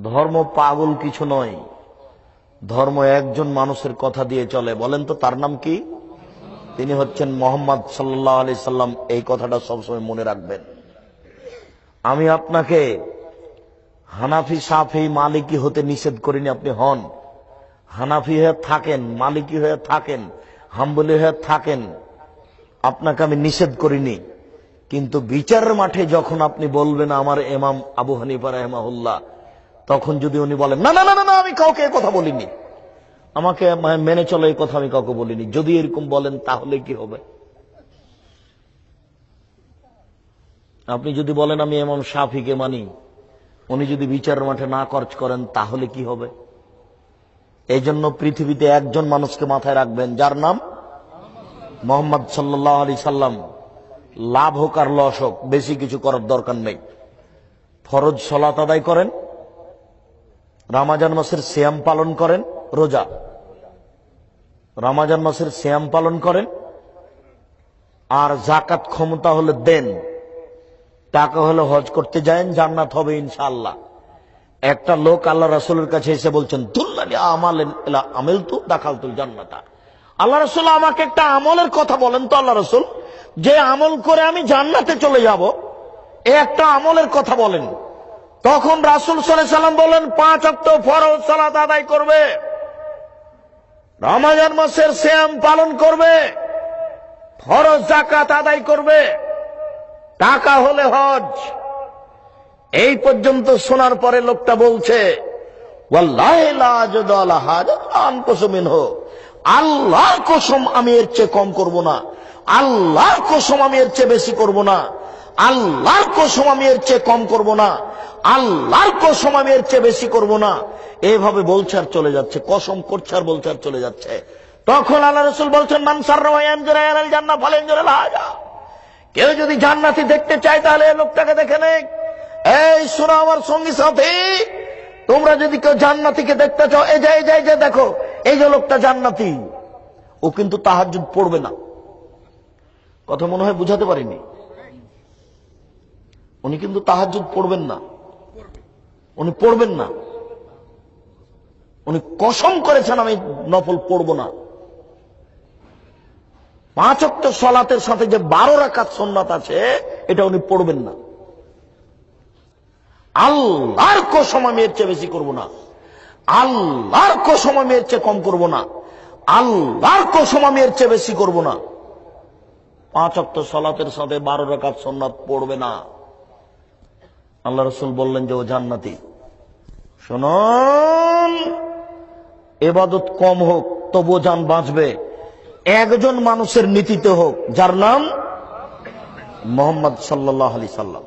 ধর্ম পাগল কিছু নয়, ধর্ম একজন মানুষের কথা দিয়ে চলে। বলেন তো তার নাম কি? তিনি হচ্ছেন মুহাম্মদ সাল্লাল্লাহু আলাইহি সাল্লাম। এই কথাটা সবসময় মনে রাখবেন। আমি আপনাকে হানাফি, শাফি, মালিকি হতে নিষেধ করিনি। আপনি হন, হানাফি হয়ে থাকেন, মালিকি হয়ে থাকেন, হাম্বলি হয়ে থাকেন, আপনাকে আমি নিষেধ করিনি। কিন্তু বিচারের মাঠে যখন আপনি বলবেন আমার ইমাম আবু হানিফা রাহিমাহুল্লাহ, তখন যদি উনি বলেন না না না না আমি কাউকে এই কথা বলিনি, আমাকে মেনে চলো এই কথা আমি কাউকে বলিনি, যদি এরকম বলেন তাহলে কি হবে? আপনি যদি বলেন আমি ইমাম শাফিকে মানি, উনি যদি বিচারের মাঠে না খরচ করেন তাহলে কি হবে? এই জন্য পৃথিবীতে একজন মানুষকে মাথায় রাখবেন, যার নাম মুহাম্মদ সাল্লাল্লাহু আলাইহি সাল্লাম। লাভ হোক আর লস হোক, বেশি কিছু করার দরকার নেই। ফরজ সালাত আদায় করেন, রমজান মাসের সিয়াম পালন করেন, রোজা, রমজান মাসের সিয়াম পালন করেন, আর যাকাত ক্ষমতা হলে দেন, টাকা হলে হজ করতে যায়েন, জান্নাত হবে ইনশাআল্লাহ। একটা লোক আল্লাহ রাসূলের কাছে এসে বলছেন দুল্লানি আমালেন ইলা আমিলতু দাখালতুল জান্নাতা। আল্লাহ রাসূল আমাকে একটা আমলের কথা বলেন তো আল্লাহ রাসূল, যে আমল করে আমি জান্নাতে চলে যাব, এই একটা আমলের কথা বলেন। তখন রাসূল সাল্লাল্লাহু আলাইহি সাল্লাম বলেন 5 ওয়াক্ত ফরজ সালাত আদায় করবে, রমজান মাসের সিয়াম পালন করবে, ফরজ যাকাত আদায় করবে, টাকা হলে হজ। এই পর্যন্ত শোনার পরে লোকটা বলছে ওয়াল্লাহি লা আজদু আলা হাজা আনকুসু মিনহু, আল্লাহর কসম আমি এর চেয়ে কম করব না, আল্লাহর কসম আমি এর চেয়ে বেশি করব না, আল্লাহর কসম আমি এর চেয়ে কম করব না, আল্লাহর কসম আমি এর চেয়ে বেশি করব না। এইভাবে বলছে আর চলে যাচ্ছে, কসম করছে আর বলছে আর চলে যাচ্ছে। তখন আল্লাহ রাসূল বলছেন মান সাররা ইয়ানজুরা ইলাল জান্নাহ ফালানজুরা হাজা, কেউ যদি জান্নাতি দেখতে চায় তাহলে এই লোকটাকে দেখে নেক। এই শোনো আমার সঙ্গী সাথী, তোমরা যদি কেউ জান্নাতীকে দেখতে চাও, এই যে দেখো, এই যে লোকটা জান্নাতি, ও কিন্তু তাহাজ্জুদ পড়বে না। কথা মনে হয় বুঝাতে পারিনি। উনি কিন্তু তাহাজ্জুদ পড়বেন না, উনি পড়বেন না, উনি কসম করেছেন আমি নফল পড়ব না। 5 ওয়াক্ত সালাতের সাথে যে 12 রাকাত সুন্নাত আছে এটা উনি পড়বেন না। আল্লাহর কসম আমি এর চেয়ে বেশি করব না, আল্লাহর কসম আমি এর চেয়ে কম করব না, আল্লাহর কসম আমি এর চেয়ে বেশি করব না। 5 ওয়াক্ত সালাতের সাথে 12 রাকাত সুন্নাত পড়বে না। আল্লাহ রাসূল বললেন যে ও জান্নাতি। শুনুন, ইবাদত কম হোক তবু জান বাঁচবে, একজন মানুষের নীতিতে হোক, যার নাম মুহাম্মদ সাল্লাল্লাহু আলাইহি সাল্লাম।